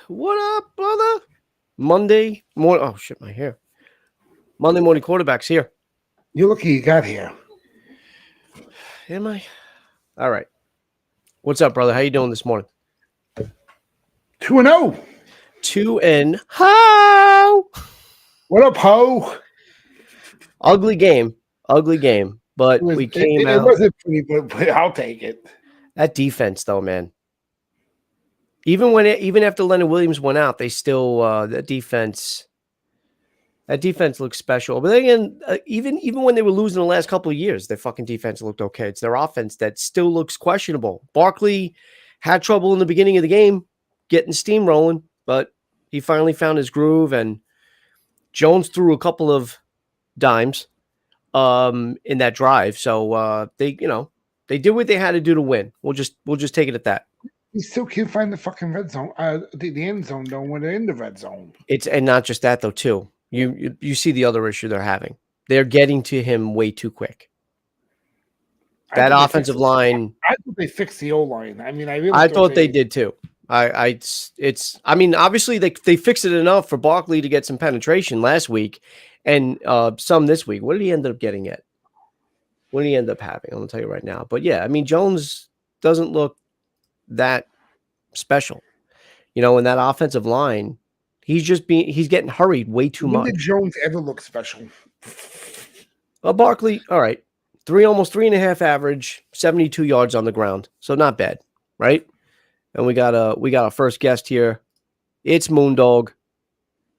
What up, brother? Monday morning. Oh shit, my hair. Monday morning quarterbacks here. You're lucky you got here. Am I? All right. What's up, brother? How you doing this morning? 2-0. 2-0. How? What up, ho? Ugly game. But we came It out. wasn't pretty, but I'll take it. That defense, though, man. Even after Leonard Williams went out, they still that defense. That defense looks special. But then again, even when they were losing the last couple of years, their fucking defense looked okay. It's their offense that still looks questionable. Barkley had trouble in the beginning of the game getting steam rolling, but he finally found his groove. And Jones threw a couple of dimes in that drive. So they did what they had to do to win. We'll just take it at that. You still can't find the fucking red zone, the end zone, though, when they're in the red zone. And not just that, though, too. You see the other issue they're having. They're getting to him way too quick. That offensive line. I thought they fixed the O-line. I mean, I thought they did too. I mean, obviously they fixed it enough for Barkley to get some penetration last week and some this week. What did he end up getting at? What did he end up having? I'm gonna tell you right now. But yeah, I mean, Jones doesn't look that special. In that offensive line, he's getting hurried way too much. When did Jones ever look special? Well, Barkley, all right. Almost 3.5 average, 72 yards on the ground. So not bad, right? And we got a first guest here. It's Moondog.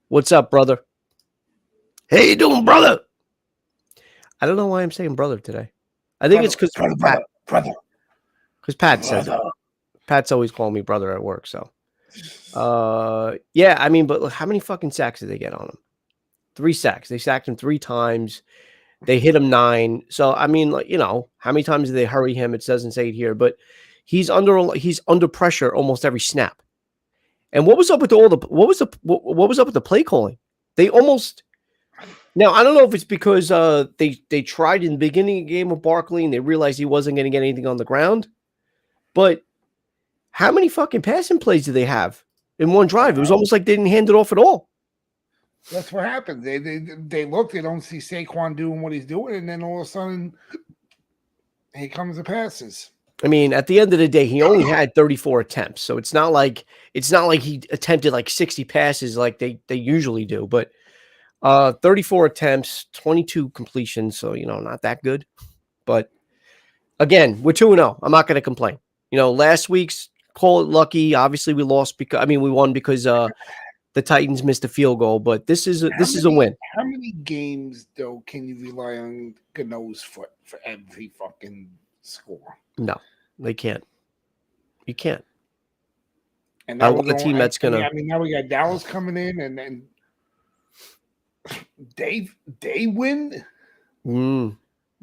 What's up, brother? How you doing, brother? I don't know why I'm saying brother today. I think it's because brother. Because Pat says it. Pat's always calling me brother at work. So, yeah. I mean, but look, how many fucking sacks did they get on him? 3 sacks. They sacked him 3 times. They hit him 9. So, I mean, like, how many times did they hurry him? It doesn't say it here, but he's under pressure almost every snap. And what was up with what was up with the play calling? They almost. Now, I don't know if it's because they tried in the beginning of the game with Barkley and they realized he wasn't going to get anything on the ground. But how many fucking passing plays did they have in one drive? It was almost like they didn't hand it off at all. That's what happened. They look, they don't see Saquon doing what he's doing, and then all of a sudden, here comes the passes. I mean, at the end of the day, he only had 34 attempts, so it's not like he attempted like 60 passes like they usually do. But 34 attempts, 22 completions, so not that good. But again, we're 2-0. I'm not going to complain. Last week's call it lucky. Obviously, we lost we won because the Titans missed a field goal, but this is a win. How many games though can you rely on Gano's foot for every fucking score? No, they can't. You can't. And I want a team that's gonna. I mean, now we got Dallas coming in, and then they win.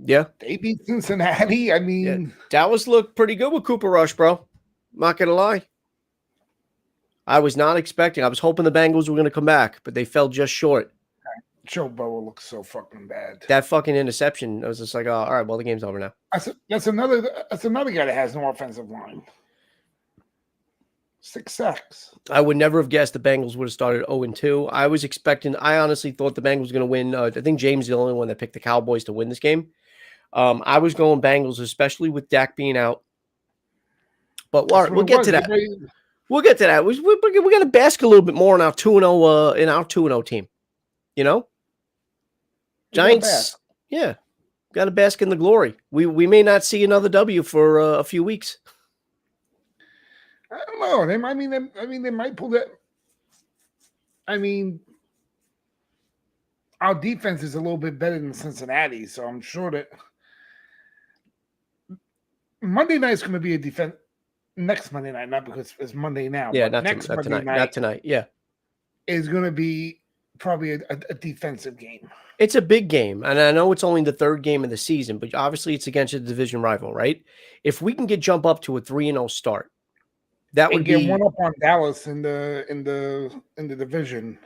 Yeah, they beat Cincinnati. I mean, Dallas looked pretty good with Cooper Rush, bro. Not gonna lie. I was not expecting. I was hoping the Bengals were going to come back, but they fell just short. Joe Burrow looks so fucking bad. That fucking interception. I was just like, oh, all right, well, the game's over now. That's another guy that has no offensive line. 6 sacks. I would never have guessed the Bengals would have started 0-2. I was expecting. I honestly thought the Bengals were going to win. I think James is the only one that picked the Cowboys to win this game. I was going Bengals, especially with Dak being out. But we'll get to that. We'll get to that. We got to bask a little bit more in our 2-0 team. Giants, yeah, got to bask in the glory. We may not see another W for a few weeks. I don't know. They might pull that. I mean, our defense is a little bit better than Cincinnati, so I'm sure that Monday night is going to be a defense. Next Monday night, not because it's Monday now. Yeah, not tonight. Not tonight. Yeah, is going to be probably a defensive game. It's a big game, and I know it's only the 3rd game of the season, but obviously it's against a division rival, right? If we can jump up to a 3-0 start, that would get one up on Dallas in the division.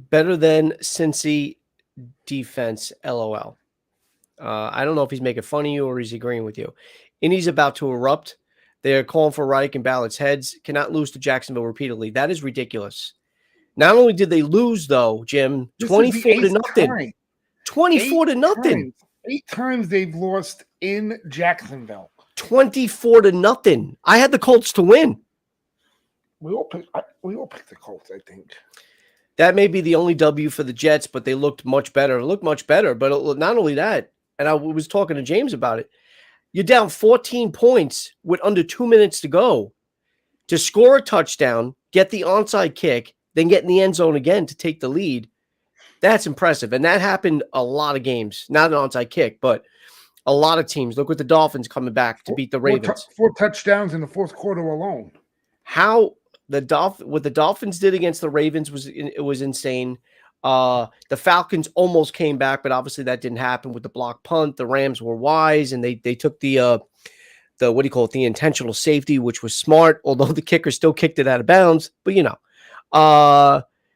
Better than Cincy defense. LOL. I don't know if he's making fun of you or he's agreeing with you. And he's about to erupt. They're calling for Reich and Ballard's heads. Cannot lose to Jacksonville repeatedly. That is ridiculous. Not only did they lose, though, Jim, This is the 24 to eighth nothing. time. 24 to nothing. 8 times they've lost in Jacksonville. 24 to nothing. I had the Colts to win. We all picked the Colts, I think. That may be the only W for the Jets, but they looked much better. But not only that, and I was talking to James about it, you're down 14 points with under 2 minutes to go to score a touchdown, get the onside kick, then get in the end zone again to take the lead. That's impressive. And that happened a lot of games. Not an onside kick, but a lot of teams. Look at the Dolphins coming back to beat the Ravens. 4 touchdowns in the fourth quarter alone. How what the Dolphins did against the Ravens was insane. The Falcons almost came back, but obviously that didn't happen with the block punt. The Rams were wise, and they took the what do you call it? The intentional safety, which was smart, although the kicker still kicked it out of bounds. But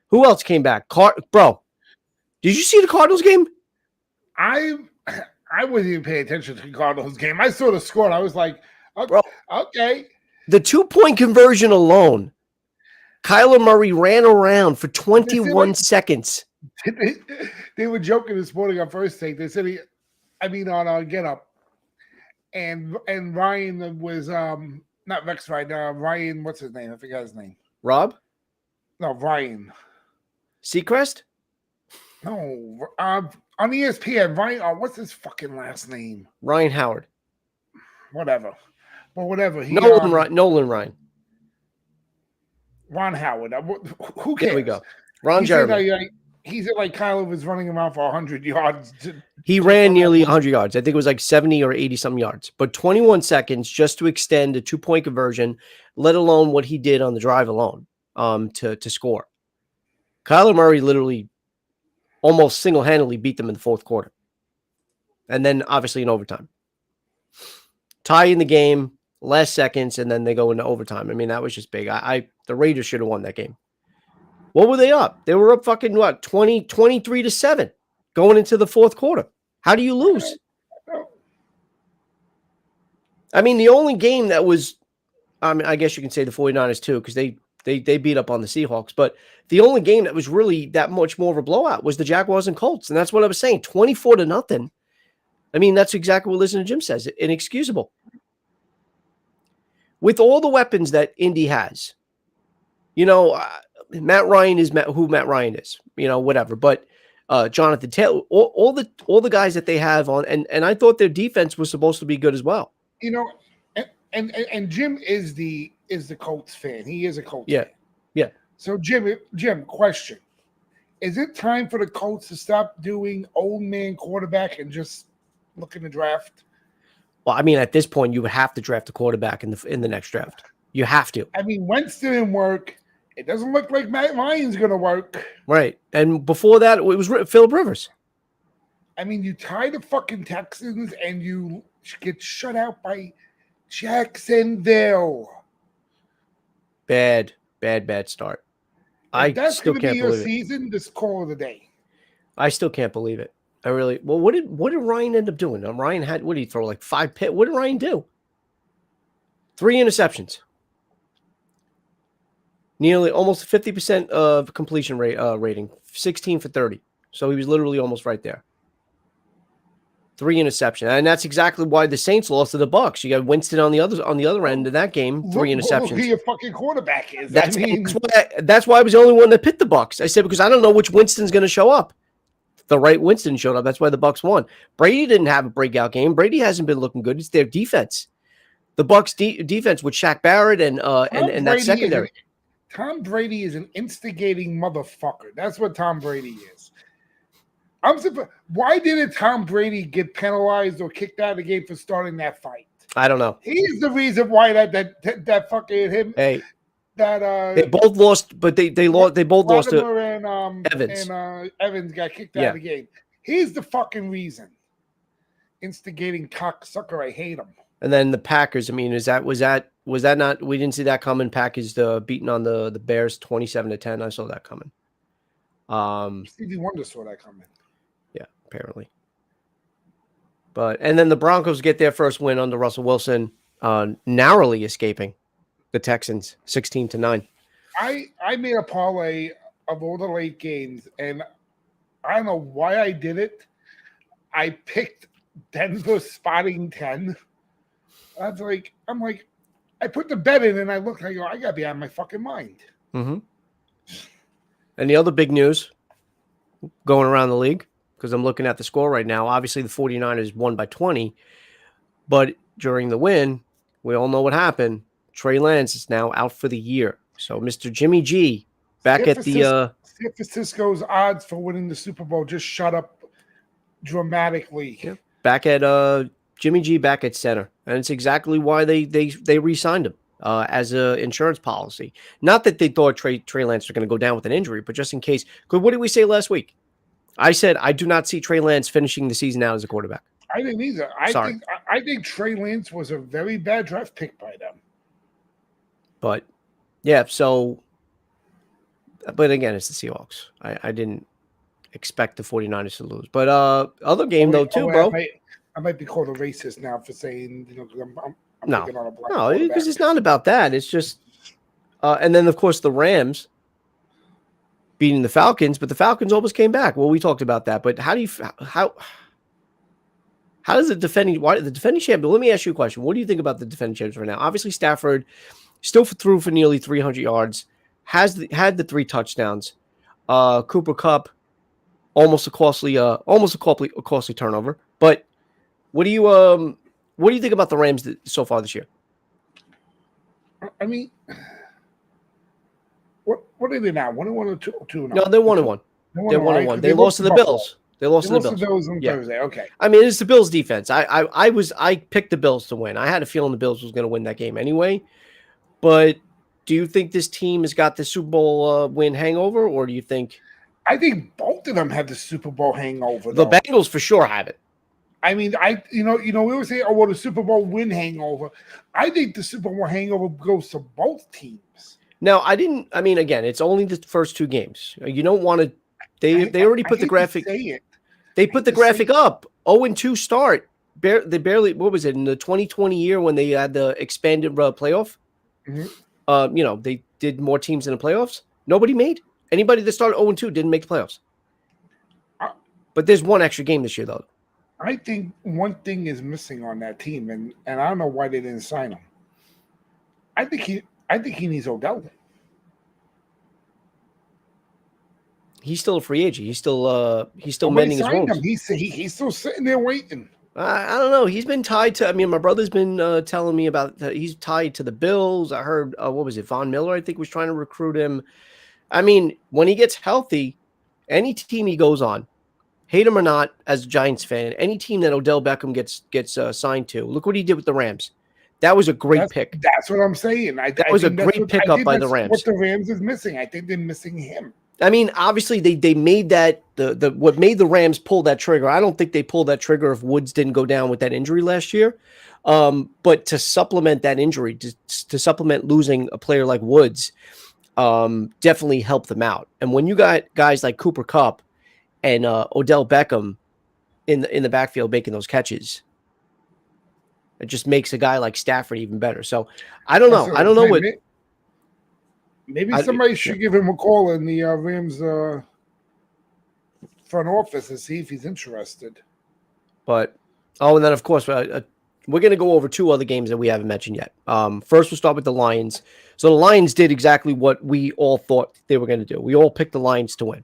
who else came back? Bro, did you see the Cardinals game? I wasn't even paying attention to the Cardinals game. I saw the score. And I was like, okay. The 2-point conversion alone, Kyler Murray ran around for 21 seconds. They were joking this morning on First Take. They said on Get Up, and Ryan was not Rex Ryan. Ryan, what's his name? I forgot his name. Rob? No, Ryan. Seacrest? No, on ESPN. Ryan. What's his fucking last name? Ryan Howard. Whatever. But whatever. Nolan Ryan. Ron Howard. Who cares? There we go. Ron Jeremy. He said like Kyler was running around for 100 yards. He ran nearly 100 yards. I think it was like 70 or 80 some yards. But 21 seconds just to extend a 2-point conversion, let alone what he did on the drive alone to score. Kyler Murray literally almost single-handedly beat them in the fourth quarter. And then obviously in overtime. Tie in the game, last seconds, and then they go into overtime. I mean, that was just big. The Raiders should have won that game. What were they up? They were up fucking 23 to 7 going into the fourth quarter. How do you lose? I mean, the only game that was, I guess you can say the 49ers too, because they beat up on the Seahawks, but the only game that was really that much more of a blowout was the Jaguars and Colts. And that's what I was saying, 24 to nothing. I mean, that's exactly what Listen to Jim says. Inexcusable. With all the weapons that Indy has, Matt Ryan is who Matt Ryan is, whatever. But Jonathan Taylor, all the guys that they have on, and I thought their defense was supposed to be good as well. And Jim is the Colts fan. He is a Colts fan. Yeah. So Jim, question: is it time for the Colts to stop doing old man quarterback and just look in the draft? Well, I mean, at this point, you would have to draft a quarterback in the next draft. You have to. I mean, Wentz didn't work. It doesn't look like Matt Ryan's going to work. Right. And before that, it was Phillip Rivers. I mean, you tie the fucking Texans and you get shut out by Jacksonville. Bad start. That's still going to can't be your believe it. season, this call of the day. I still can't believe it. What did Ryan end up doing? Ryan had, what did he throw, like 5 pit? What did Ryan do? 3 interceptions. Nearly almost 50% of completion rating, 16 for 30. So he was literally almost right there. 3 interceptions. And that's exactly why the Saints lost to the Bucs. You got Winston on the other end of that game, 3 interceptions. Look who your fucking quarterback is. That's why I was the only one that picked the Bucs. I said, because I don't know which Winston's going to show up. The right Winston showed up. That's why the Bucs won. Brady didn't have a breakout game. Brady hasn't been looking good. It's their defense. The Bucs defense with Shaq Barrett and that secondary. Tom Brady is an instigating motherfucker. That's what Tom Brady is. I'm surprised. Why didn't Tom Brady get penalized or kicked out of the game for starting that fight? I don't know. He's the reason why that fucking him. Hey, that they both lost, but they lost. They both lost to Evans. And Evans got kicked out of the game. He's the fucking reason. Instigating cocksucker. I hate him. And then the Packers. I mean, was that not? We didn't see that coming. Packers beating on the Bears 27-10. I saw that coming. Stevie Wonder saw that coming. Yeah, apparently. And then the Broncos get their first win under Russell Wilson. narrowly escaping the Texans 16-9. I made a parlay of all the late games, and I don't know why I did it. I picked Denver spotting 10. I'm like, I put the bet in, and I look, I go, I gotta be out of my fucking mind. Mm-hmm. And the other big news going around the league, because I'm looking at the score right now, obviously the 49ers won by 20, but during the win, we all know what happened. Trey Lance is now out for the year. So Mr. Jimmy G back at the San Francisco's odds for winning the Super Bowl just shot up dramatically. yeah, back at Jimmy G back at center. And it's exactly why they re-signed him as an insurance policy. Not that they thought Trey Lance was going to go down with an injury, but just in case. Because what did we say last week? I said I do not see Trey Lance finishing the season out as a quarterback. I didn't either. I think Trey Lance was a very bad draft pick by them. But yeah, so but again, it's the Seahawks. I didn't expect the 49ers to lose. But other game though too, bro. I might be called a racist now for saying, I'm no, picking on a black no, because it's not about that. It's just and then of course the Rams beating the Falcons, but the Falcons almost came back. Well, we talked about that, but how does the defending champion? Let me ask you a question. What do you think about the defending champions right now? Obviously, Stafford still threw for nearly 300 yards, had the 3 touchdowns. Cooper Kupp almost a costly turnover. But what do you think about the Rams so far this year? I mean, what are they now? 1-1 or 2-2? No, they're 1-1. They're 1-1. They lost to the Bills. They lost to the Bills on Thursday. Okay. I mean, it's the Bills defense. I picked the Bills to win. I had a feeling the Bills was going to win that game anyway. But do you think this team has got the Super Bowl win hangover, or do you think? I think both of them have the Super Bowl hangover. The Bengals for sure have it. I mean, we always say, "Oh, well, the Super Bowl win hangover." I think the Super Bowl hangover goes to both teams. Now, I mean, again, it's only the first 2 games. You don't want to. They already put the graphic. They put the graphic up. 0-2 start. They barely. What was it in the 2020 year when they had the expanded playoff? Mm-hmm. They did more teams in the playoffs. Nobody made. Anybody that started 0-2 didn't make the playoffs. But there's one extra game this year, though. I think one thing is missing on that team, and I don't know why they didn't sign him. I think he needs Odell. He's still a free agent. He's still mending his wounds. He's still sitting there waiting. I don't know. He's been tied to. I mean, my brother's been telling me about. He's tied to the Bills. I heard. What was it? Von Miller, I think, was trying to recruit him. I mean, when he gets healthy, any team he goes on, hate him or not, as a Giants fan, any team that Odell Beckham gets signed to, look what he did with the Rams. That was a great pick. That's what I'm saying. That was a great pickup by the Rams. What the Rams is missing, I think they're missing him. I mean, obviously they made that what made the Rams pull that trigger. I don't think they pulled that trigger if Woods didn't go down with that injury last year. But to supplement that injury, to supplement losing a player like Woods, definitely helped them out. And when you got guys like Cooper Kupp and Odell Beckham in the backfield making those catches, it just makes a guy like Stafford even better. So I don't know. I don't know what. Maybe somebody should give him a call in the Rams front office and see if he's interested. But and then of course we're going to go over 2 other games that we haven't mentioned yet. First, we'll start with the Lions. So the Lions did exactly what we all thought they were going to do. We all picked the Lions to win.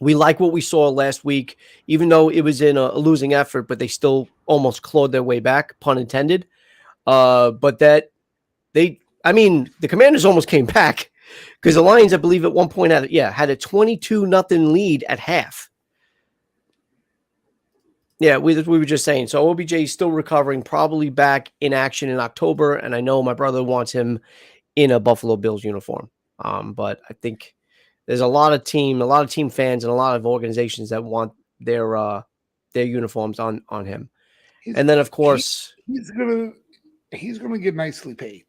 We like what we saw last week, even though it was in a losing effort, but they still almost clawed their way back, pun intended. But that the Commanders almost came back because the Lions, I believe, at one point had a 22-0 lead at half. Yeah, we were just saying. So OBJ is still recovering, probably back in action in October, and I know my brother wants him in a Buffalo Bills uniform. But I think there's a lot of team fans and a lot of organizations that want their uniforms on him. And then of course he's gonna get nicely paid.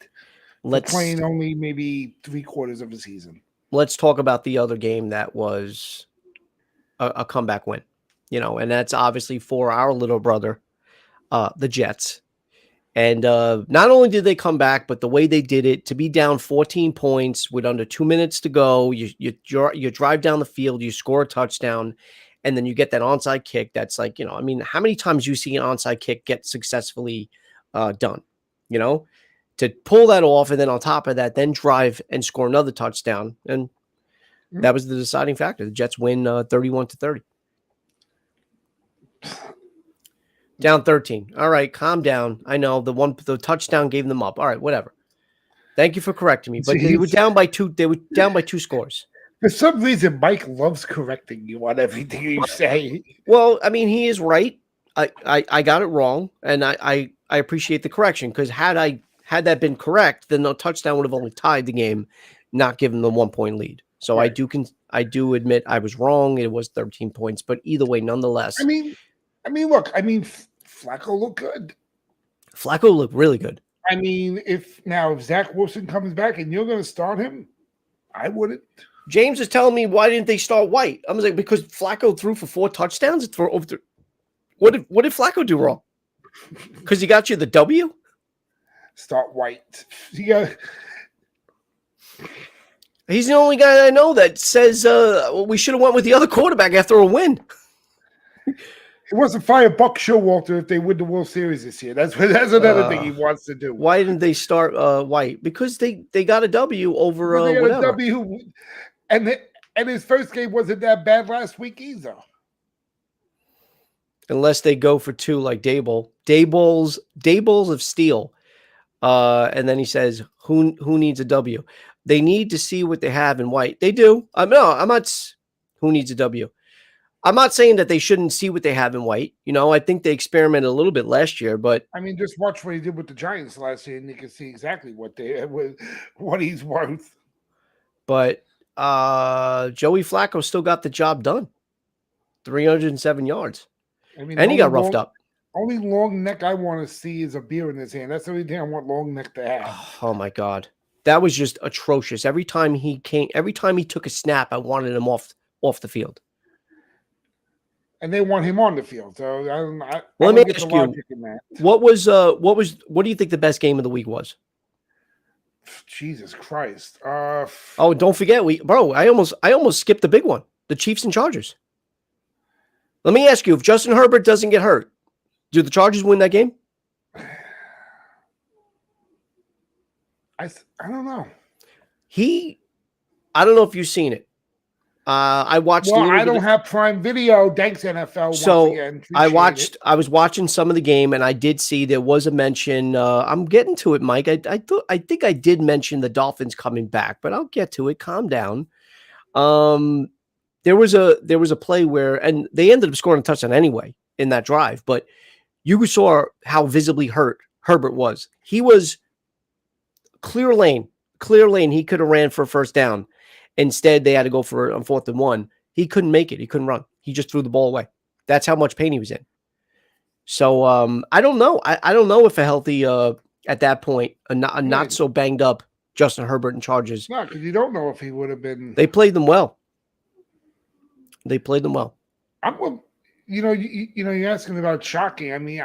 Playing only maybe 3/4 of the season. Let's talk about the other game that was a comeback win, and that's obviously for our little brother, the Jets. And not only did they come back, but the way they did it, to be down 14 points with under 2 minutes to go, you drive down the field, you score a touchdown, and then you get that onside kick. That's like, I mean, how many times do you see an onside kick get successfully done? To pull that off, and then on top of that, then drive and score another touchdown, and that was the deciding factor. The Jets win 31-30. Down 13. All right, calm down. I know the touchdown gave them up. All right, whatever. Thank you for correcting me. But they were down by 2. They were down by 2 scores. For some reason, Mike loves correcting you on everything you say. Well, I mean, he is right. I got it wrong, and I appreciate the correction, because had that been correct, then the touchdown would have only tied the game, not given the 1-point lead. So right. I do admit I was wrong. It was 13 points, but either way, nonetheless. I mean, look. Flacco looked good. Flacco looked really good. I mean, if Zach Wilson comes back and you're going to start him, I wouldn't. James is telling me, why didn't they start White? I was like, because Flacco threw for 4 touchdowns. What did Flacco do wrong? Because he got you the W? Start White. He's the only guy I know that says we should have went with the other quarterback after a win. He wants to fire Buck Showalter if they win the World Series this year. That's another thing he wants to do. Why didn't they start White? Because they got a W over whatever. A W, and his first game wasn't that bad last week either. Unless they go for 2 like Dabols of steel. And then he says, who needs a W? They need to see what they have in White. They do. I'm not. Who needs a W? I'm not saying that they shouldn't see what they have in White. I think they experimented a little bit last year, but I mean, just watch what he did with the Giants last year, and you can see exactly what he's worth. But Joey Flacco still got the job done. 307 yards. I mean, and he got roughed up. Only long neck I want to see is a beer in his hand. That's the only thing I want long neck to have. Oh my God. That was just atrocious. Every time he took a snap, I wanted him off the field. And they want him on the field. So let me ask you, what do you think the best game of the week was? Jesus Christ. Oh, don't forget, I almost skipped the big one. The Chiefs and Chargers. Let me ask you, if Justin Herbert doesn't get hurt, do the Chargers win that game? I don't know. I don't know if you've seen it. I watched. Well, I don't have Prime Video. Thanks, NFL. So once again. I was watching some of the game, and I did see there was a mention. I'm getting to it, Mike. I think I did mention the Dolphins coming back, but I'll get to it. Calm down. There was a play where, and they ended up scoring a touchdown anyway in that drive, but you saw how visibly hurt Herbert was. He was clear lane. He could have ran for a first down. Instead, they had to go for on 4th and 1. He couldn't make it. He couldn't run. He just threw the ball away. That's how much pain he was in. So I don't know. I don't know if a healthy at that point, a not so banged up Justin Herbert and Chargers. No, because you don't know if he would have been. They played them well. You're asking about shocking. I mean,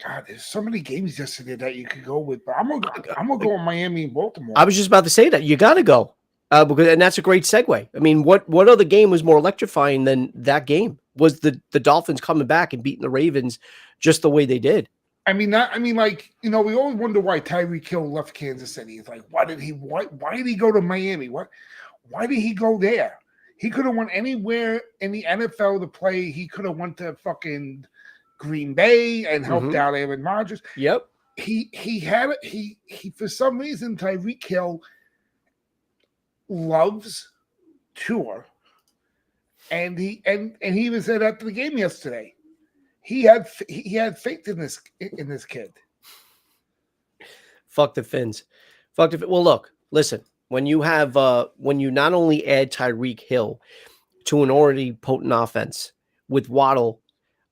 God, there's so many games yesterday that you could go with, but I'm gonna go with Miami and Baltimore. I was just about to say that you got to go and that's a great segue. I mean, what other game was more electrifying than that game? Was the Dolphins coming back and beating the Ravens just the way they did? We always wonder why Tyreek Hill left Kansas City. It's like, why did he go to Miami? Why did he go there? He could have went anywhere in the NFL to play. He could have went to fucking Green Bay and helped out Aaron Rodgers. Yep. He for some reason Tyreek Hill loves Tua, and he even said after the game yesterday, he had faith in this kid. Fuck the Finns. Well, look, listen. When you not only add Tyreek Hill to an already potent offense with Waddle.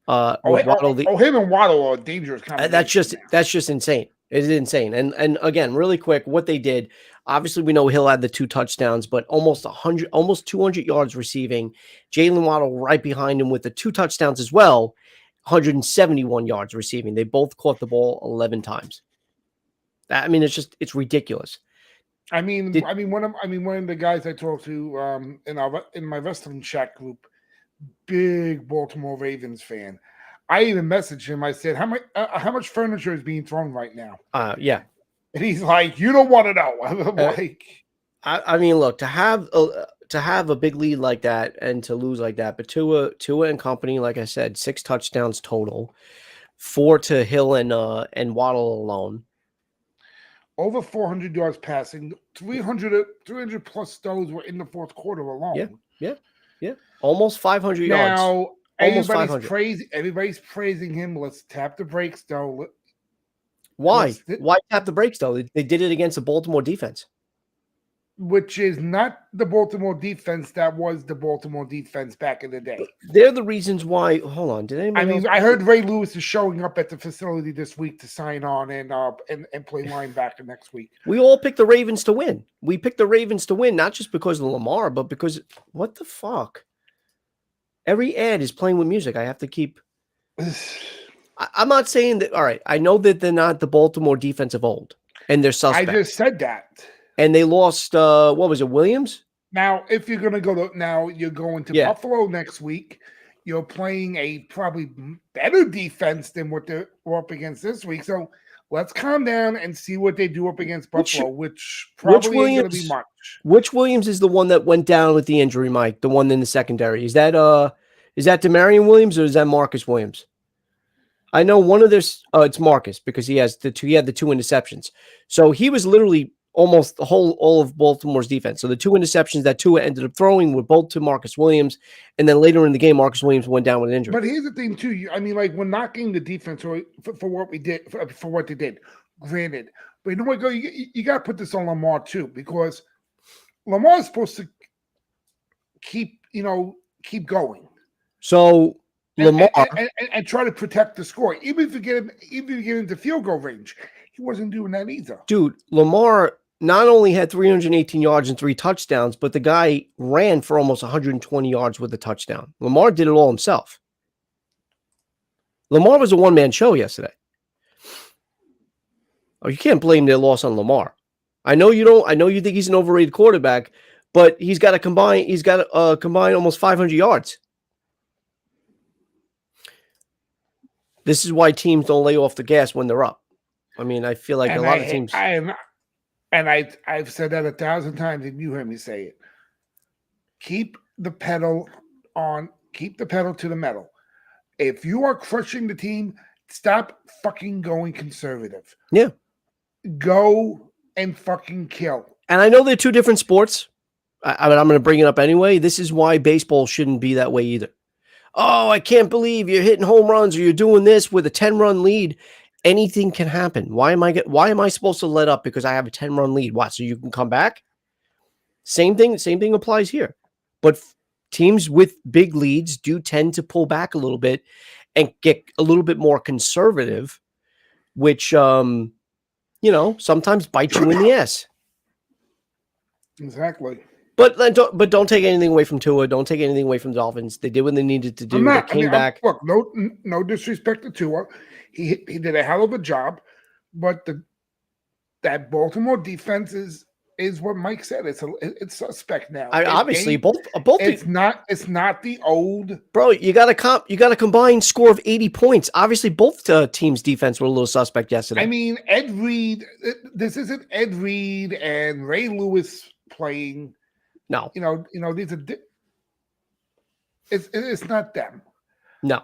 Him and Waddle are dangerous. That's just insane. It is insane. And again, really quick, what they did. Obviously, we know Hill had the 2 touchdowns, but almost 200 yards receiving. Jalen Waddle right behind him with the 2 touchdowns as well. 171 yards receiving. They both caught the ball 11 times. I mean, it's ridiculous. One of the guys I talked to in my wrestling chat group, big Baltimore Ravens fan. I even messaged him. I said, how much furniture is being thrown right now? Yeah. And he's like, you don't want to know. I'm like, I mean, look, to have a big lead like that and to lose like that, but Tua and company, like I said, 6 touchdowns total, 4 to Hill and Waddle alone. Over 400 yards passing, 300 plus those were in the fourth quarter alone. Yeah. Almost 500 yards. Now, Almost 500. Everybody's praising him. Let's tap the brakes, though. Why? Why tap the brakes, though? They did it against the Baltimore defense. Which is not the Baltimore defense that was the Baltimore defense back in the day. They're the reasons why. Hold on. Did anybody else? I heard Ray Lewis is showing up at the facility this week to sign on and play linebacker next week. We all picked the Ravens to win. We picked the Ravens to win, not just because of Lamar, but because what the fuck? Every ad is playing with music. I have to keep. I'm not saying that. All right. I know that they're not the Baltimore defense of old, and they're suspect. I just said that. And they lost, what was it, Williams? Now, if you're going to you're going to Buffalo next week. You're playing a probably better defense than what they're up against this week. So let's calm down and see what they do up against Buffalo, which probably ain't going to be much. Which Williams is the one that went down with the injury, Mike? The one in the secondary. Is that Demarion Williams or is that Marcus Williams? I know one of this. It's Marcus because he had the 2 interceptions. So he was literally almost all of Baltimore's defense. So the 2 interceptions that Tua ended up throwing were both to Marcus Williams, and then later in the game, Marcus Williams went down with an injury. But here's the thing, too. I mean, like, we're knocking the defense for what we did, for what they did. Granted, but you know what? You got to put this on Lamar too, because Lamar is supposed to keep going. So Lamar and try to protect the score, even if you get into field goal range. He wasn't doing that either, dude. Lamar not only had 318 yards and 3 touchdowns, but the guy ran for almost 120 yards with a touchdown. Lamar did it all himself. Lamar was a one-man show yesterday. Oh, you can't blame their loss on Lamar. I know you don't. I know you think he's an overrated quarterback, but he's got to combine almost 500 yards. This is why teams don't lay off the gas when they're up. I mean, I feel like a lot of teams. I've said that 1,000 times, and you heard me say it. Keep the pedal to the metal. If you are crushing the team, stop fucking going conservative. Yeah. Go and fucking kill. And I know they're 2 different sports. I'm going to bring it up anyway. This is why baseball shouldn't be that way either. Oh, I can't believe you're hitting home runs or you're doing this with a 10-run lead. Anything can happen. Why am I supposed to let up because I have a 10-run lead? What? So you can come back? Same thing applies here. But teams with big leads do tend to pull back a little bit and get a little bit more conservative, which sometimes bites you in the ass. Exactly. But don't take anything away from Tua. Don't take anything away from the Dolphins. They did what they needed to do. They came back. Look, no disrespect to Tua. He did a hell of a job, but that Baltimore defense is what Mike said. It's suspect now. Obviously, both. It's not the old. Bro, you got a combined score of 80 points. Obviously, both teams' defense were a little suspect yesterday. I mean, Ed Reed. This isn't Ed Reed and Ray Lewis playing. No, these are. It's not them. No,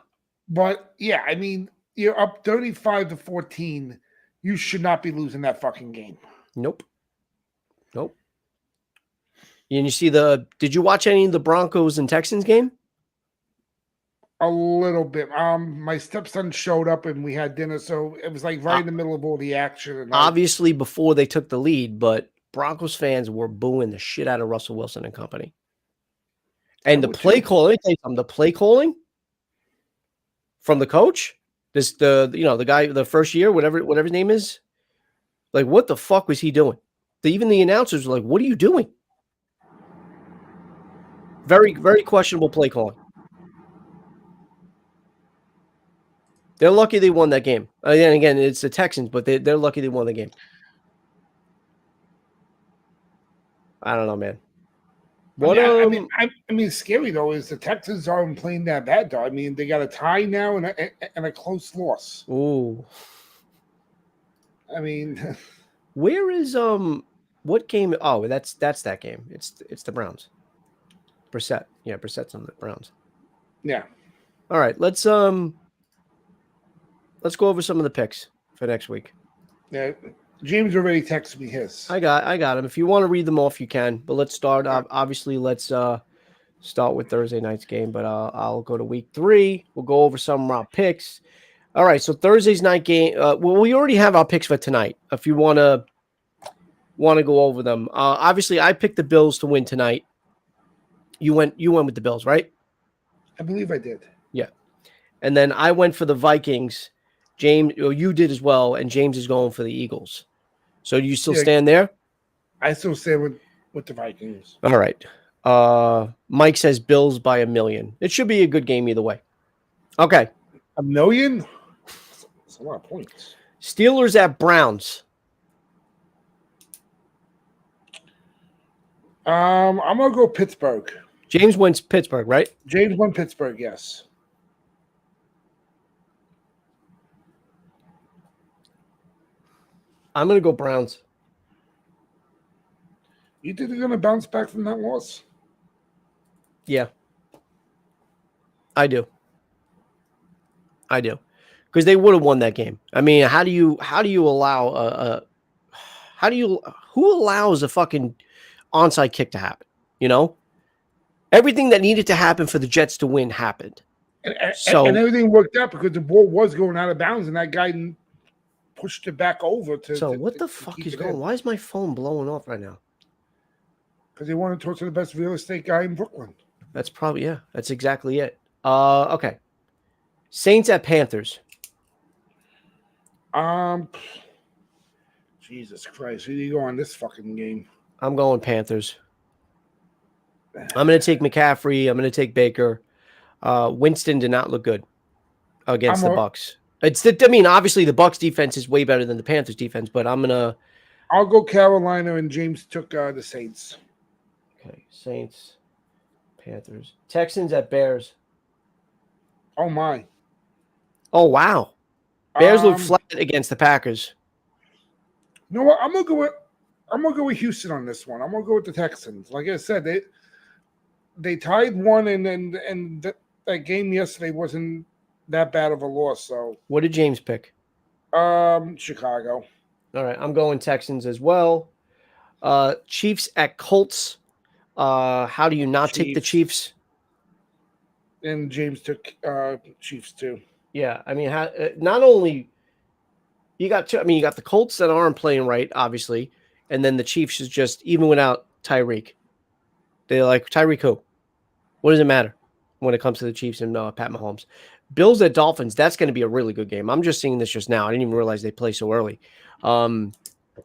but yeah, I mean, you're up 35-14. You should not be losing that fucking game. Nope. And you see did you watch any of the Broncos and Texans game? A little bit. My stepson showed up and we had dinner, so it was like right in the middle of all the action. And obviously before they took the lead, but Broncos fans were booing the shit out of Russell Wilson and company. And the play calling, the play calling from the coach, the guy, the first year, whatever his name is, like, what the fuck was he doing? Even the announcers were like, what are you doing? Very, very questionable play calling. They're lucky they won that game. And again, it's the Texans, but they're lucky they won the game. I don't know, man. What I mean, it's scary though. Is the Texans aren't playing that bad though? I mean, they got a tie now and a close loss. Ooh. I mean, where is what game? Oh, that's that game. It's the Browns. Brissett. Yeah, Brissett's on the Browns. Yeah. All right, let's go over some of the picks for next week. Yeah. James already texted me his. I got them. If you want to read them off, you can. But let's start. Obviously, let's start with Thursday night's game. But I'll go to week 3. We'll go over some of our picks. All right. So Thursday's night game. Well, we already have our picks for tonight. If you want to go over them, obviously, I picked the Bills to win tonight. You went with the Bills, right? I believe I did. Yeah. And then I went for the Vikings. James, you did as well, and James is going for the Eagles. So do you still stand there? I still stand with the Vikings. All right. Mike says Bills by 1 million. It should be a good game either way. Okay. 1 million? That's a lot of points. Steelers at Browns. I'm gonna go Pittsburgh. James wins Pittsburgh, right? James won Pittsburgh, yes. I'm going to go Browns. You think they're going to bounce back from that loss? Yeah. I do. Because they would have won that game. I mean, how do you allow who allows a fucking onside kick to happen? You know? Everything that needed to happen for the Jets to win happened. And everything worked out because the ball was going out of bounds and that guy pushed it back over to. So what the fuck is going on? Why is my phone blowing off right now? Because they want to talk to the best real estate guy in Brooklyn. That's probably, yeah. That's exactly it. Okay. Saints at Panthers. Jesus Christ. Who do you go on this fucking game? I'm going Panthers. I'm going to take McCaffrey. I'm going to take Baker. Winston did not look good against the Bucs. Obviously the Bucs defense is way better than the Panthers defense, but I'll go Carolina, and James took the Saints. Okay, Saints, Panthers, Texans at Bears. Oh my! Oh wow! Bears look flat against the Packers. You know what? I'm gonna go with Houston on this one. I'm gonna go with the Texans. Like I said, they tied one, and that game yesterday wasn't that bad of a loss. So what did James pick? Chicago. All right, I'm going Texans as well. Chiefs at Colts. How do you not take the Chiefs? And James took Chiefs too. Yeah, I mean, not only you got two. I mean, you got the Colts that aren't playing right, obviously, and then the Chiefs is just even without Tyreek. They're like Tyreek who? What does it matter when it comes to the Chiefs and Pat Mahomes? Bills at Dolphins. That's going to be a really good game. I'm just seeing this just now. I didn't even realize they play so early.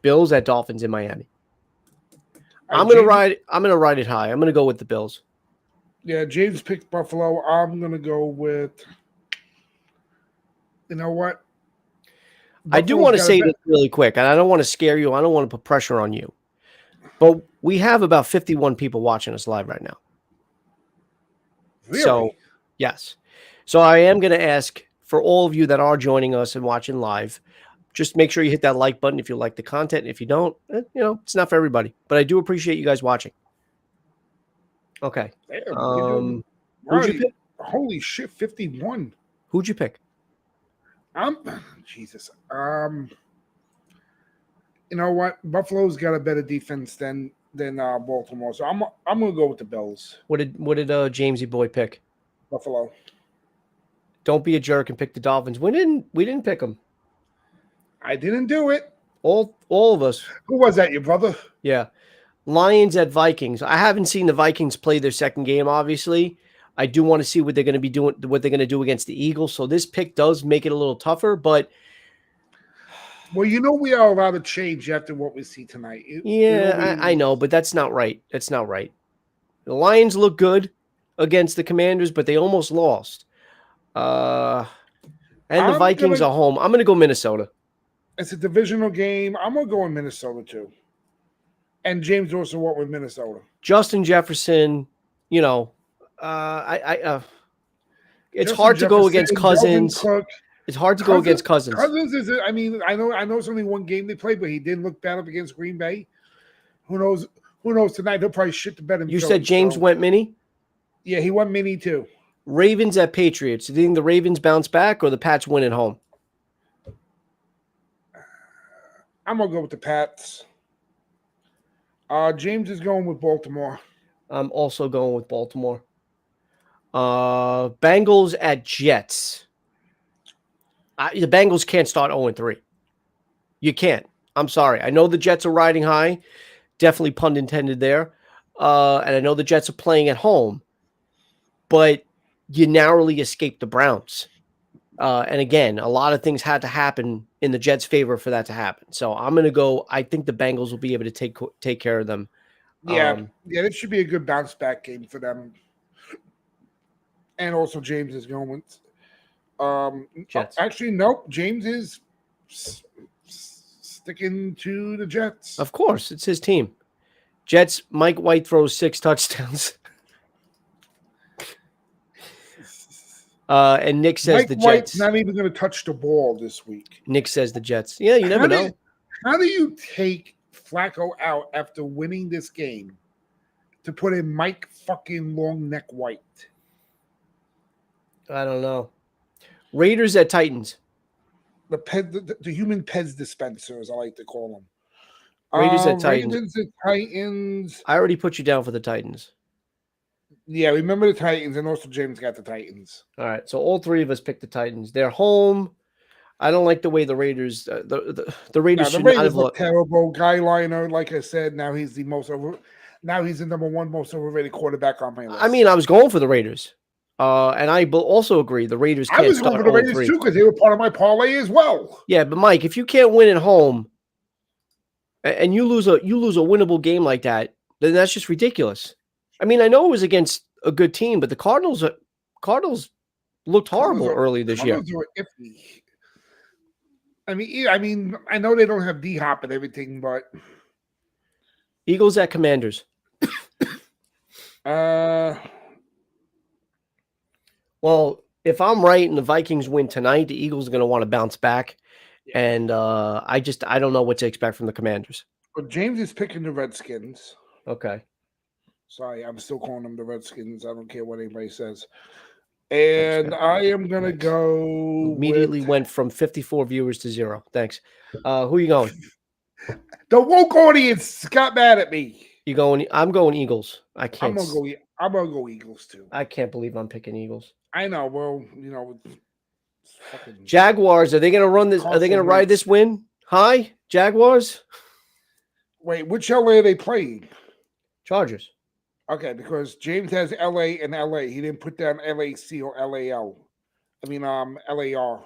Bills at Dolphins in Miami. I'm gonna ride it high. I'm gonna go with the Bills. Yeah, James picked Buffalo. I'm gonna go with. You know what? I do want to say this really quick, and I don't want to scare you. I don't want to put pressure on you. But we have about 51 people watching us live right now. Really? So, yes. So I am going to ask for all of you that are joining us and watching live, just make sure you hit that like button if you like the content. And if you don't, it's not for everybody. But I do appreciate you guys watching. Okay. Damn, who'd you pick? Holy shit, 51. Who'd you pick? Jesus. You know what? Buffalo's got a better defense than Baltimore, so I'm gonna go with the Bills. What did Jamesy boy pick? Buffalo. Don't be a jerk and pick the Dolphins. We didn't pick them. I didn't do it. All of us. Who was that? Your brother? Yeah. Lions at Vikings. I haven't seen the Vikings play their second game, obviously. I do want to see what they're going to be doing, what they're going to do against the Eagles. So this pick does make it a little tougher, but well, we are allowed to change after what we see tonight. I know, but that's not right. That's not right. The Lions look good against the Commanders, but they almost lost. And And the Vikings are home. I'm going to go Minnesota. It's a divisional game. I'm going to go in Minnesota too. And James also went with Minnesota. Justin Jefferson, you know, it's Justin hard to go Jefferson, against Cousins. Cook. It's hard to go against Cousins. Cousins is. I mean, I know it's only one game they played, but he didn't look bad up against Green Bay. Who knows? Who knows tonight? He'll probably shit the bed himself. You said James went mini? Yeah, he went mini too. Ravens at Patriots. Do you think the Ravens bounce back or the Pats win at home? I'm gonna go with the Pats. James is going with Baltimore. I'm also going with Baltimore. Bengals at Jets. The Bengals can't start 0-3. You can't. I'm sorry. I know the Jets are riding high. Definitely pun intended there. And I know the Jets are playing at home. But you narrowly escaped the Browns. And again, a lot of things had to happen in the Jets' favor for that to happen. So I'm going to go. I think the Bengals will be able to take care of them. Yeah, this should be a good bounce back game for them. And also, James is going with Jets. Actually, nope. James is sticking to the Jets. Of course, it's his team. Jets. Mike White throws 6 touchdowns. And Nick says the Jets. White's not even going to touch the ball this week. Nick says the Jets. Yeah, you never know. How do you take Flacco out after winning this game to put in Mike fucking long neck White? I don't know. Raiders at Titans. The human Pez dispenser, as I like to call them. Raiders at Titans. Ravens at Titans. I already put you down for the Titans. Yeah, remember the Titans, and also James got the Titans. All right, so all 3 of us picked the Titans. They're home. I don't like the way the Raiders. The Raiders should not have looked terrible. Guy Liner, like I said, now he's the most over. Now he's the number 1 most overrated quarterback on my list. I mean, I was going for the Raiders, and I also agree the Raiders can't. I was going for the Raiders too because they were part of my parlay as well. Yeah, but Mike, if you can't win at home, and you lose a winnable game like that, then that's just ridiculous. I mean, I know it was against a good team, but the Cardinals looked horrible early this year. Were iffy. I mean, I know they don't have D-Hop and everything, but Eagles at Commanders. Well, if I'm right and the Vikings win tonight, the Eagles are going to want to bounce back, and I don't know what to expect from the Commanders. Well, James is picking the Redskins. Okay. Sorry, I'm still calling them the Redskins. I don't care what anybody says. And I am going to go Immediately went from 54 viewers to 0. Thanks. Who are you going? The woke audience got mad at me. You going? I'm going Eagles. I can't. I'm gonna go Eagles too. I can't believe I'm picking Eagles. I know. Well, Jaguars. Are they going to run this? Are they going to ride this win high? Jaguars? Wait, which LA are they playing? Chargers. Okay, because James has LA and LA. He didn't put down LAC or LAL. I mean, LAR.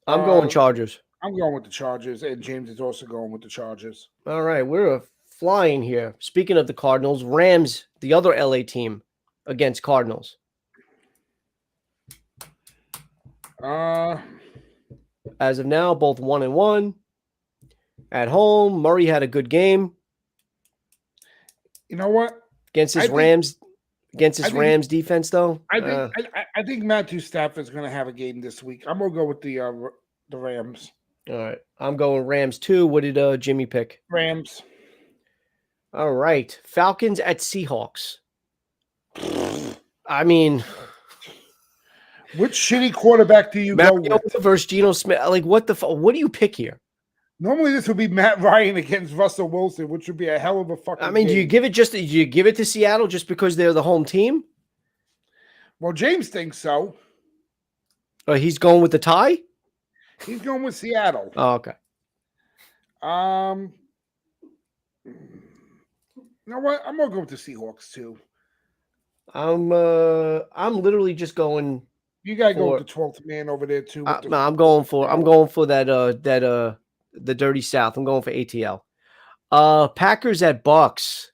I'm going Chargers. I'm going with the Chargers, and James is also going with the Chargers. All right, we're flying here. Speaking of the Cardinals, Rams, the other LA team, against Cardinals. As of now, both 1-1. At home, Murray had a good game. You know what? Against his Rams defense, though. I think Matthew Stafford's going to have a game this week. I'm going to go with the Rams. All right. I'm going Rams, too. What did Jimmy pick? Rams. All right. Falcons at Seahawks. I mean, which shitty quarterback do you go with? Versus Geno Smith. Like, what do you pick here? Normally, this would be Matt Ryan against Russell Wilson, which would be a hell of a fucking game. Do you give it to Seattle just because they're the home team? Well, James thinks so. He's going with the tie? He's going with Seattle. Oh, okay. You know what? I'm gonna go with the Seahawks too. I'm literally just going. You gotta go with the 12th man over there too. I'm going for that the dirty South. I'm going for ATL. Packers at Bucks.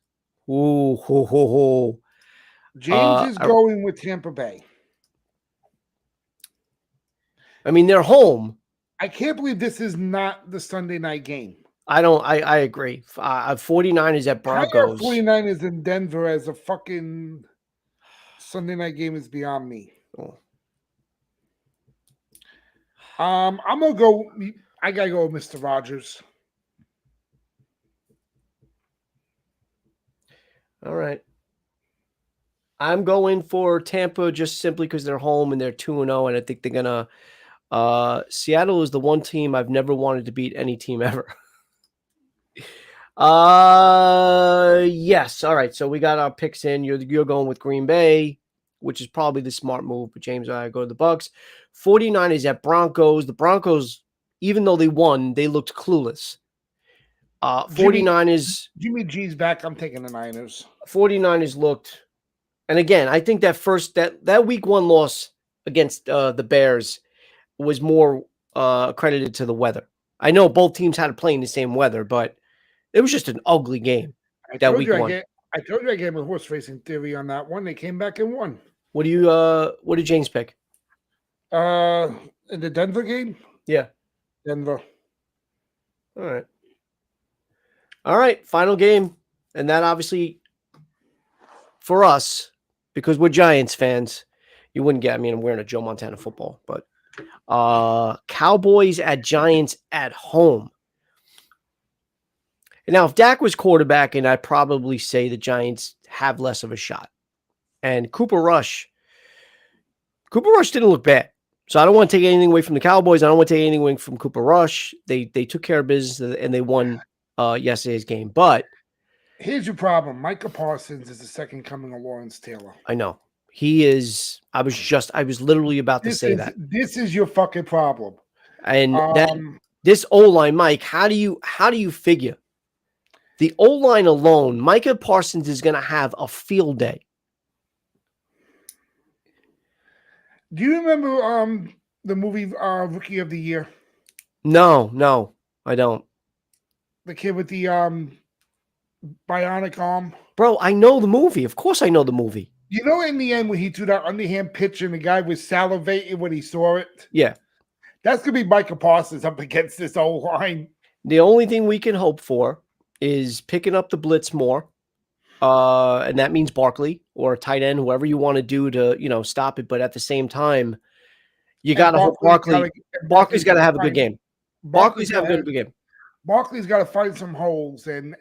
Ooh, ho, ho, ho. James is going with Tampa Bay. I mean, they're home. I can't believe this is not the Sunday night game. I agree. 49ers at Broncos. 49ers in Denver as a fucking Sunday night game is beyond me. Oh. I'm gonna go. I gotta go with Mr. Rogers. All right. I'm going for Tampa just simply because they're home and they're 2-0, and I think they're gonna. Seattle is the one team I've never wanted to beat any team ever. Yes. All right. So we got our picks in. You're going with Green Bay, which is probably the smart move. But James and I go to the Bucks. 49ers at Broncos. The Broncos, even though they won, they looked clueless. 49ers. Jimmy G's back. I'm taking the Niners. 49ers looked, and again, I think that week 1 loss against the Bears was more credited to the weather. I know both teams had to play in the same weather, but it was just an ugly game. I told you I gave a horse racing theory on that one. They came back and won. What did James pick? In the Denver game? Yeah. Denver. All right. Final game. And that obviously for us, because we're Giants fans, you wouldn't get, I mean, I'm wearing a Joe Montana football, but Cowboys at Giants at home. And now, if Dak was quarterbacking, I'd probably say the Giants have less of a shot. And Cooper Rush didn't look bad. So I don't want to take anything away from the Cowboys. I don't want to take anything away from Cooper Rush. They took care of business and they won yesterday's game. But here's your problem. Micah Parsons is the second coming of Lawrence Taylor. I know. He is. I was literally about to say that. This is your fucking problem. And this O-line, Mike, how do you figure? The O-line alone, Micah Parsons is going to have a field day. Do you remember the movie Rookie of the Year? No, I don't. The kid with the bionic arm? Bro, I know the movie. Of course I know the movie. You know, in the end, when he threw that underhand pitch and the guy was salivating when he saw it? Yeah. That's going to be Micah Parsons up against this O-line. The only thing we can hope for is picking up the blitz more. And that means Barkley or a tight end, whoever you want to do to, stop it. But at the same time, you got to hope Barkley's got to have a good game. Barkley's have a good game. Barkley's got to find some holes and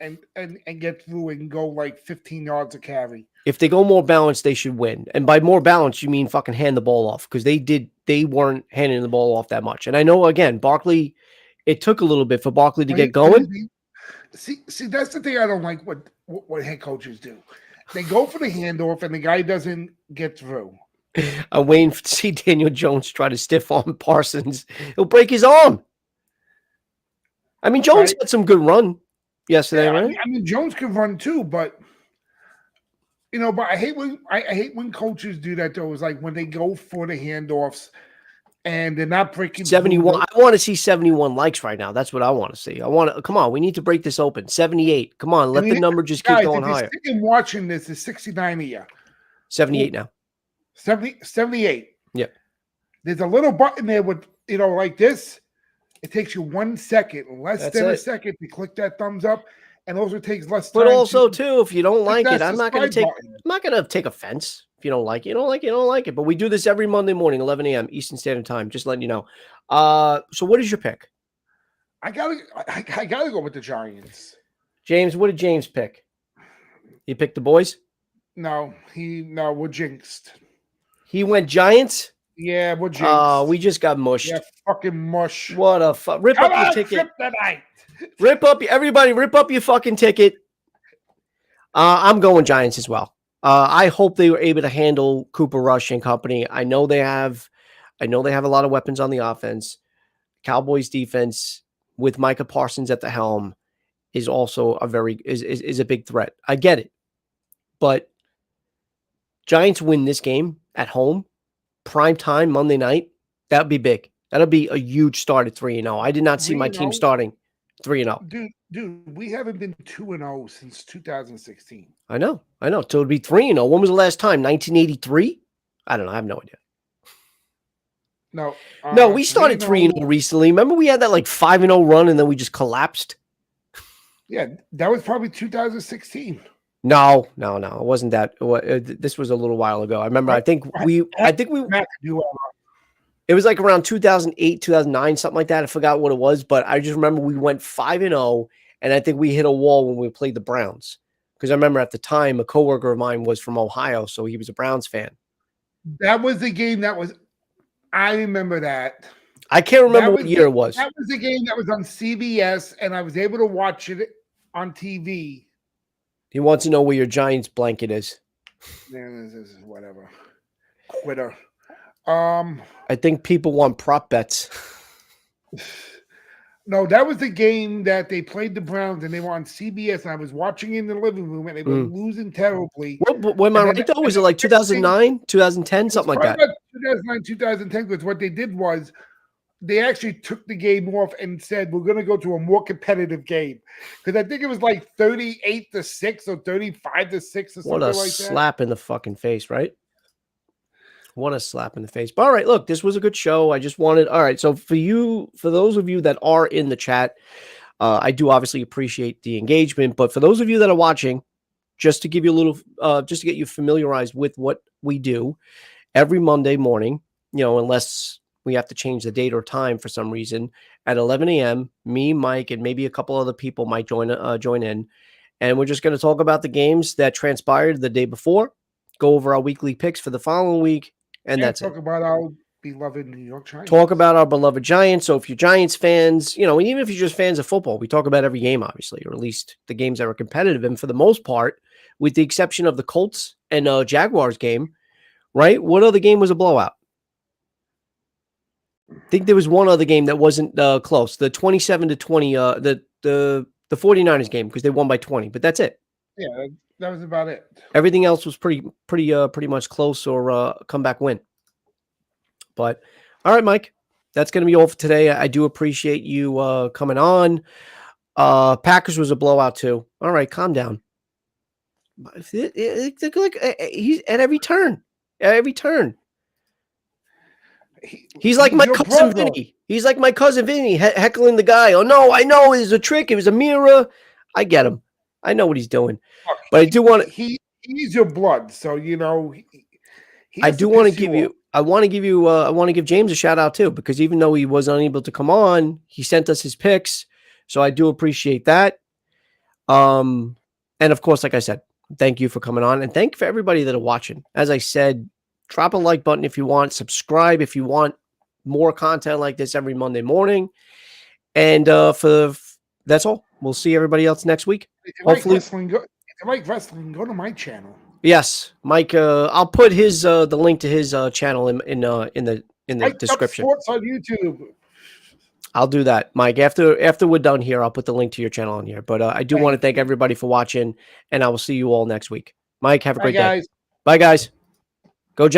get through and go like 15 yards a carry. If they go more balanced, they should win. And by more balanced, you mean fucking hand the ball off, because they weren't handing the ball off that much. And I know, again, Barkley, it took a little bit for Barkley to get going. See, that's the thing I don't like what head coaches do. They go for the handoff and the guy doesn't get through. I'm waiting to see Daniel Jones try to stiff arm Parsons. He'll break his arm. I mean, Jones had some good run yesterday, right? I mean, Jones could run too, but but I hate when coaches do that though. It's like when they go for the handoffs and they're not breaking 71. I want to see 71 likes right now. That's what I want to see. Come on, we need to break this open. 78. Come on, let the number just keep going higher. If watching this, is 69 of you. 78 now. 78. Yeah. There's a little button there with, like this. It takes you 1 second, less than a second to click that thumbs up. And also takes less time. But also, too, if you don't like it, I'm not going to take offense. If you don't like it, you don't like it, you don't like it. But we do this every Monday morning, 11 a.m. Eastern Standard Time. Just letting you know. So what is your pick? I gotta go with the Giants. James, what did James pick? He picked the boys? No, we're jinxed. He went Giants? Yeah, we're jinxed. We just got mushed. Yeah, fucking mush. What a rip up your ticket. Rip up your fucking ticket. I'm going Giants as well. I hope they were able to handle Cooper Rush and company. I know they have a lot of weapons on the offense. Cowboys defense with Micah Parsons at the helm is also is a big threat. I get it. But Giants win this game at home, prime time, Monday night. That would be big. That'll be a huge start at 3-0. I did not see my team starting 3-0. Dude, we haven't been 2-0 since 2016. I know. So it would be 3-0. When was the last time? 1983? I don't know. I have no idea. No. No, we started 3-0 3-0. recently. Remember we had that like 5-0 run and then we just collapsed? Yeah, that was probably 2016. No. It wasn't that. This was a little while ago. I remember. I think we. It was like around 2008, 2009, something like that. I forgot what it was, but I just remember we went 5-0, and I think we hit a wall when we played the Browns. Because I remember at the time a coworker of mine was from Ohio, so he was a Browns fan. That was the game that was. I remember that. I can't remember what year it was. That was the game that was on CBS, and I was able to watch it on TV. He wants to know where your Giants blanket is. This is whatever. Quitter. I think people want prop bets. No, that was the game that they played the Browns, and they were on CBS, and I was watching in the living room, and they were losing terribly. Am I right, though? Was it like 2009, 2010, something like that? 2009, 2010, because what they did was they actually took the game off and said, we're going to go to a more competitive game. Because I think it was like 38-6 or 35-6 or something like that. What a slap in the fucking face, right? What a slap in the face. But all right, look, this was a good show. I just wanted, all right. So for those of you that are in the chat, I do obviously appreciate the engagement. But for those of you that are watching, just to give you a little, just to get you familiarized with what we do every Monday morning, unless we have to change the date or time for some reason, at 11 a.m., me, Mike, and maybe a couple other people might join in. And we're just going to talk about the games that transpired the day before, go over our weekly picks for the following week, and that's talk about our beloved New York Giants. Talk about our beloved Giants. So if you're Giants fans, even if you're just fans of football, we talk about every game, obviously, or at least the games that are competitive. And for the most part, with the exception of the Colts and Jaguars game, right? What other game was a blowout? I think there was one other game that wasn't close. The 27-20, the 49ers game, because they won by 20, but that's it. Yeah, that was about it. Everything else was pretty much close or comeback win. But all right, Mike, that's going to be all for today. I do appreciate you coming on. Packers was a blowout too. All right, calm down. He's at every turn. He's like my cousin Vinny. He's like my cousin Vinny, heckling the guy. Oh no, I know it was a trick. It was a mirror. I get him. I know what he's doing. But I do want to. He's your blood, so I do want to give you. I want to give James a shout out too, because even though he was unable to come on, he sent us his picks. So I do appreciate that. And of course, like I said, thank you for coming on, and thank you for everybody that are watching. As I said, drop a like button if you want, subscribe if you want more content like this every Monday morning. And that's all. We'll see everybody else next week. Hopefully, if you like wrestling, go to my channel. Yes, Mike. I'll put his the link to his channel in the description. Sports on YouTube. I'll do that, Mike. After we're done here, I'll put the link to your channel on here. But I do want to thank everybody for watching, and I will see you all next week. Mike, have a great day. Bye, guys.